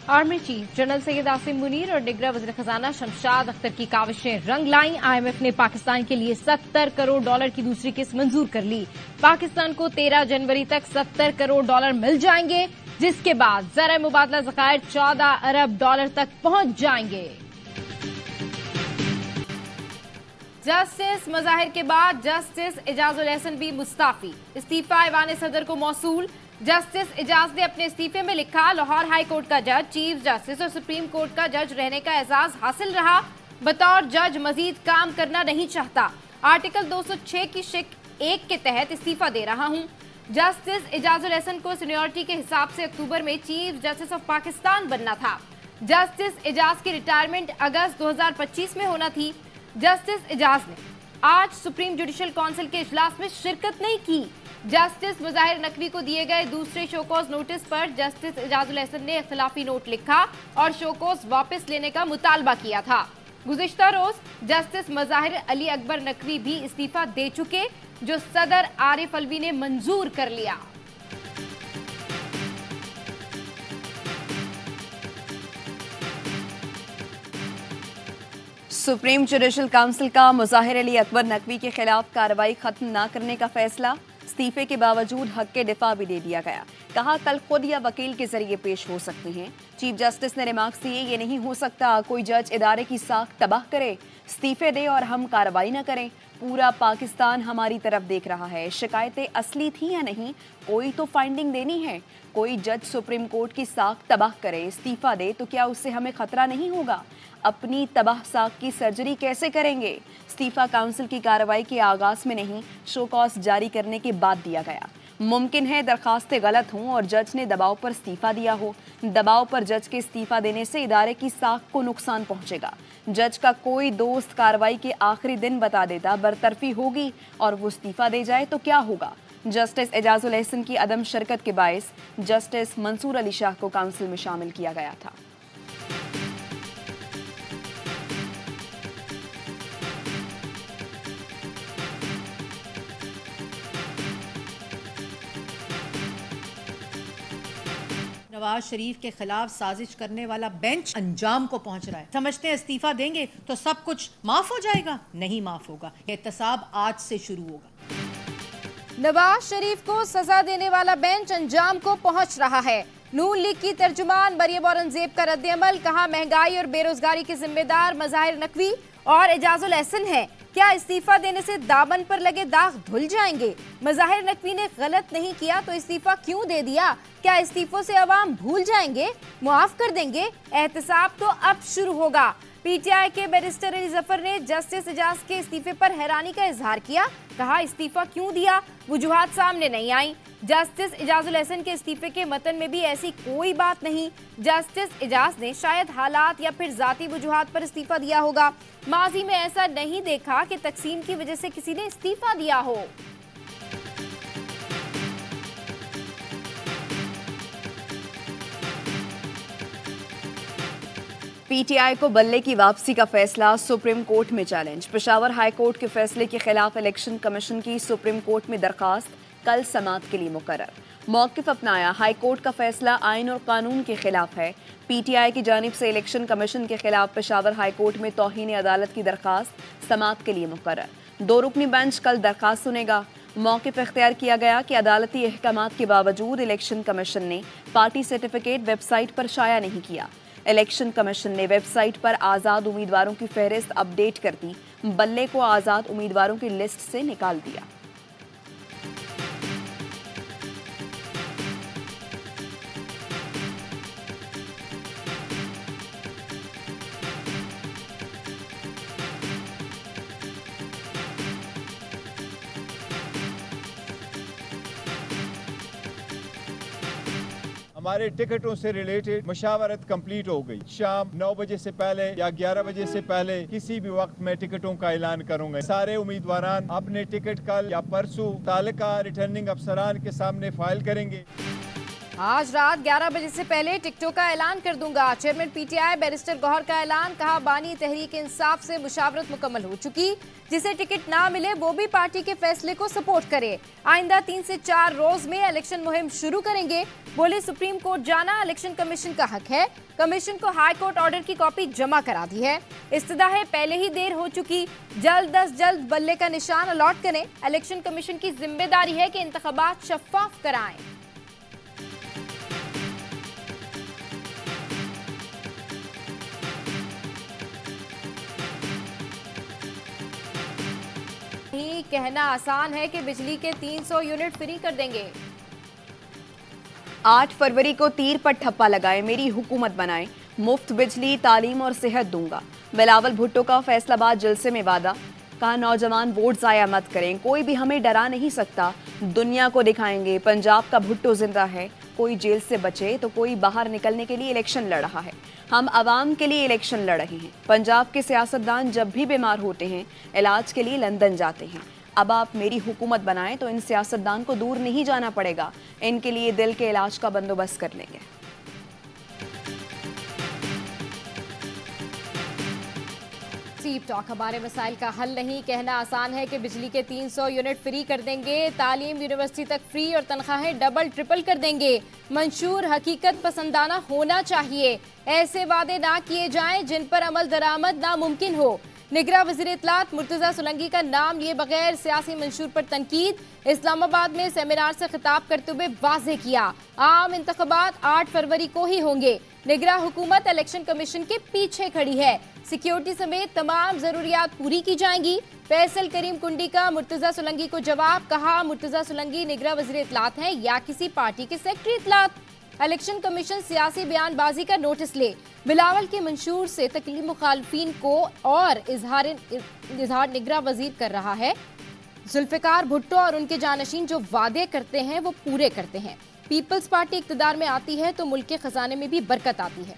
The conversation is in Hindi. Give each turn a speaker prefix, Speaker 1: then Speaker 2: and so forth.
Speaker 1: Army chief general Syed Asim Munir और निगरान वज़ीर खजाना शमशाद अख्तर की काविशें रंग लाईं। IMF ने पाकिस्तान के लिए $70 करोड़ की दूसरी किस्त मंजूर कर ली। पाकिस्तान को 13 जनवरी तक $70 करोड़ मिल जाएंगे, जिसके बाद ज़रा मुबादला ज़खायर $14 अरब तक पहुंच जाएंगे। जस्टिस मज़ाहिर के बाद जस्टिस एजाजुल एहसन भी मुस्ताफी। इस्तीफा ऐवान सदर को मौसूल। जस्टिस एजाज ने अपने इस्तीफे में लिखा, लाहौर हाई कोर्ट का जज, चीफ जस्टिस और सुप्रीम कोर्ट का जज रहने का एजाज हासिल रहा। बतौर जज मजीद काम करना नहीं चाहता। आर्टिकल 206 की शिक 1 के तहत इस्तीफा दे रहा हूं। जस्टिस एजाजुल एहसन को सीनियरिटी के हिसाब से अक्टूबर में चीफ जस्टिस ऑफ पाकिस्तान बनना था। जस्टिस एजाज की रिटायरमेंट अगस्त 2025 में होना थी। जस्टिस एजाज ने आज सुप्रीम जुडिशल काउंसिल के इजलास में शिरकत नहीं की। जस्टिस मुजाहिर नकवी को दिए गए दूसरे शोकॉज नोटिस पर जस्टिस एजाजुल एहसन ने इख्तिलाफी नोट लिखा और शोकॉज वापस लेने का मुतालबा किया था। गुज़िश्ता रोज जस्टिस मुजाहिर अली अकबर नकवी भी इस्तीफा दे चुके, जो सदर आरिफ अलवी ने मंजूर कर लिया।
Speaker 2: सुप्रीम जुडिशल काउंसिल का मुजाहिर अली अकबर नकवी के खिलाफ कार्रवाई खत्म न करने का फैसला। इस्तीफे के बावजूद हक के दिफा भी दे दिया गया। कहा, कल खुद या वकील के जरिए पेश हो सकते हैं। चीफ जस्टिस ने रिमार्क्स दिए, ये नहीं हो सकता कोई जज इदारे की साख तबाह करे, इस्तीफे दे और हम कार्रवाई न करें। पूरा पाकिस्तान हमारी तरफ देख रहा है। शिकायतें असली थी या नहीं, कोई तो फाइंडिंग देनी है। कोई जज सुप्रीम कोर्ट की साख तबाह करे, इस्तीफा दे, तो क्या उससे हमें खतरा नहीं होगा? अपनी तबाह साख की सर्जरी कैसे करेंगे? इस्तीफा काउंसिल की कार्रवाई के आगाज में नहीं, शो कॉज जारी करने के बाद दिया गया। मुमकिन है दरखास्तें गलत हों और जज ने दबाव पर इस्तीफा दिया हो। दबाव पर जज के इस्तीफा देने से इदारे की साख को नुकसान पहुंचेगा। जज का कोई दोस्त कार्रवाई के आखिरी दिन बता देता बरतरफी होगी और वो इस्तीफा दे जाए तो क्या होगा? जस्टिस एजाजुल एहसन की अदम शिरकत के बायस जस्टिस मंसूर अली शाह को काउंसिल में शामिल किया गया था।
Speaker 3: नवाज शरीफ के खिलाफ साजिश करने वाला बेंच अंजाम को पहुंच रहा है। समझते हैं इस्तीफा देंगे तो सब कुछ माफ हो जाएगा? नहीं माफ होगा। एहतसाब आज से शुरू होगा।
Speaker 1: नवाज शरीफ को सजा देने वाला बेंच अंजाम को पहुंच रहा है। नून लीग की तर्जुमान मरियम औरंगजेब का रद्द-ए-अमल। कहा, महंगाई और बेरोजगारी के जिम्मेदार मुजाहिर नकवी और एजाजुल एहसन है। क्या इस्तीफा देने से दामन पर लगे दाग धुल जाएंगे? मुजाहिर नकवी ने गलत नहीं किया तो इस्तीफा क्यों दे दिया? क्या इस्तीफों से अवाम भूल जाएंगे, मुआफ कर देंगे? एहतसाब तो अब शुरू होगा। पीटीआई के बैरिस्टर अली जफर ने जस्टिस एजाज के इस्तीफे पर हैरानी का इजहार किया। कहा, इस्तीफा क्यों दिया, वजूहात सामने नहीं आई। जस्टिस एजाजुल एहसन के इस्तीफे के मतन में भी ऐसी कोई बात नहीं। जस्टिस एजाज ने शायद हालात या फिर जाती वजूहात पर इस्तीफा दिया होगा। माजी में ऐसा नहीं देखा कि तकसीम की वजह से किसी ने इस्तीफा दिया हो।
Speaker 2: पीटीआई को बल्ले की वापसी का फैसला सुप्रीम कोर्ट में चैलेंज। पेशावर हाई कोर्ट के फैसले के खिलाफ इलेक्शन कमीशन की सुप्रीम कोर्ट में दरखास्त कल समाअत के लिए मुकर्रर। मौक़िफ़ अपनाया, हाई कोर्ट का फैसला आइन और कानून के खिलाफ है। पीटीआई की जानिब से इलेक्शन कमीशन के खिलाफ पेशावर हाई कोर्ट में तौहीन अदालत की दरखास्त समाअत के लिए मुकर्रर। 2 रुकनी बेंच कल दरखास्त सुनेगा। मौक़िफ़ इख्तियार किया गया कि अदालती अहकामात के बावजूद इलेक्शन कमीशन ने पार्टी सर्टिफिकेट वेबसाइट पर शाया नहीं किया। इलेक्शन कमीशन ने वेबसाइट पर आज़ाद उम्मीदवारों की फहरिस्त अपडेट कर दी। बल्ले को आज़ाद उम्मीदवारों की लिस्ट से निकाल दिया।
Speaker 4: हमारे टिकटों से रिलेटेड मशावरत कंप्लीट हो गई। शाम 9 बजे से पहले या 11 बजे से पहले किसी भी वक्त मैं टिकटों का ऐलान करूंगा। सारे उम्मीदवार अपने टिकट कल या परसों ताल्लुका रिटर्निंग अफसरान के सामने फाइल करेंगे।
Speaker 1: आज रात 11 बजे से पहले टिकटों का ऐलान कर दूंगा। चेयरमैन पीटीआई बैरिस्टर गौहर का ऐलान। कहा, बानी तहरीक इंसाफ से मुशावरत मुकम्मल हो चुकी, जिसे टिकट ना मिले वो भी पार्टी के फैसले को सपोर्ट करे। आइंदा 3 से 4 रोज में इलेक्शन मुहिम शुरू करेंगे। बोले, सुप्रीम कोर्ट जाना इलेक्शन कमीशन का हक है। कमीशन को हाई कोर्ट ऑर्डर की कॉपी जमा करा दी है। इस्तदा है पहले ही देर हो चुकी, जल्द अज जल्द बल्ले का निशान अलॉट करें। इलेक्शन कमीशन की जिम्मेदारी है कि इंतखाबात शफाफ कराएं। ही कहना आसान है कि बिजली के 300 यूनिट फ्री कर देंगे।
Speaker 2: 8 फरवरी को तीर पर ठप्पा लगाए, मेरी हुकूमत बनाए, मुफ्त बिजली, तालीम और सेहत दूंगा। बिलावल भुट्टो का फैसलाबाद जलसे में वादा। कहा, नौजवान वोट जाया मत करें, कोई भी हमें डरा नहीं सकता, दुनिया को दिखाएंगे पंजाब का भुट्टो जिंदा है। कोई जेल से बचे तो कोई बाहर निकलने के लिए इलेक्शन लड़ रहा है। हम आवाम के लिए इलेक्शन लड़ रहे हैं। पंजाब के सियासतदान जब भी बीमार होते हैं इलाज के लिए लंदन जाते हैं। अब आप मेरी हुकूमत बनाएं तो इन सियासतदान को दूर नहीं जाना पड़ेगा, इनके लिए दिल के इलाज का बंदोबस्त कर लेंगे।
Speaker 1: Deep talk. हमारे मसाइल का हल नहीं, कहना आसान है कि बिजली के 300 यूनिट फ्री कर देंगे, तालीम यूनिवर्सिटी तक फ्री और तनख्वाहें डबल ट्रिपल कर देंगे। मंशूर हकीकत पसंदाना होना चाहिए, ऐसे वादे ना किए जाएं जिन पर अमल दरामद नामुमकिन हो। निगरां वज़ीर इत्तलात मुर्तज़ा सोलंकी का नाम लिए बगैर सियासी मंशूर पर तनकीद। इस्लामाबाद में सेमिनार से खिताब करते हुए वाज़ेह किया, आम इंतखाबात 8 फरवरी को ही होंगे। निगरां हुकूमत इलेक्शन कमीशन के पीछे खड़ी है। सिक्योरिटी समेत तमाम जरूरियात पूरी की जाएंगी। फैसल करीम कुंडी का मुर्तज़ा सोलंकी को जवाब। कहा, मुर्तज़ा सोलंकी निगरां वज़ीर इत्तलात हैं या किसी पार्टी के सेक्रेटरी इत्तलात। इलेक्शन कमीशन सियासी बयानबाजी का नोटिस ले। बिलावल के मंशूर से तकलीफ मुखालफीन को और इजहार निगरां वजीर कर रहा है। जुल्फिकार भुट्टो और उनके जानशीन जो वादे करते हैं वो पूरे करते हैं। पीपल्स पार्टी इक्तदार में आती है तो मुल्क के खजाने में भी बरकत आती है।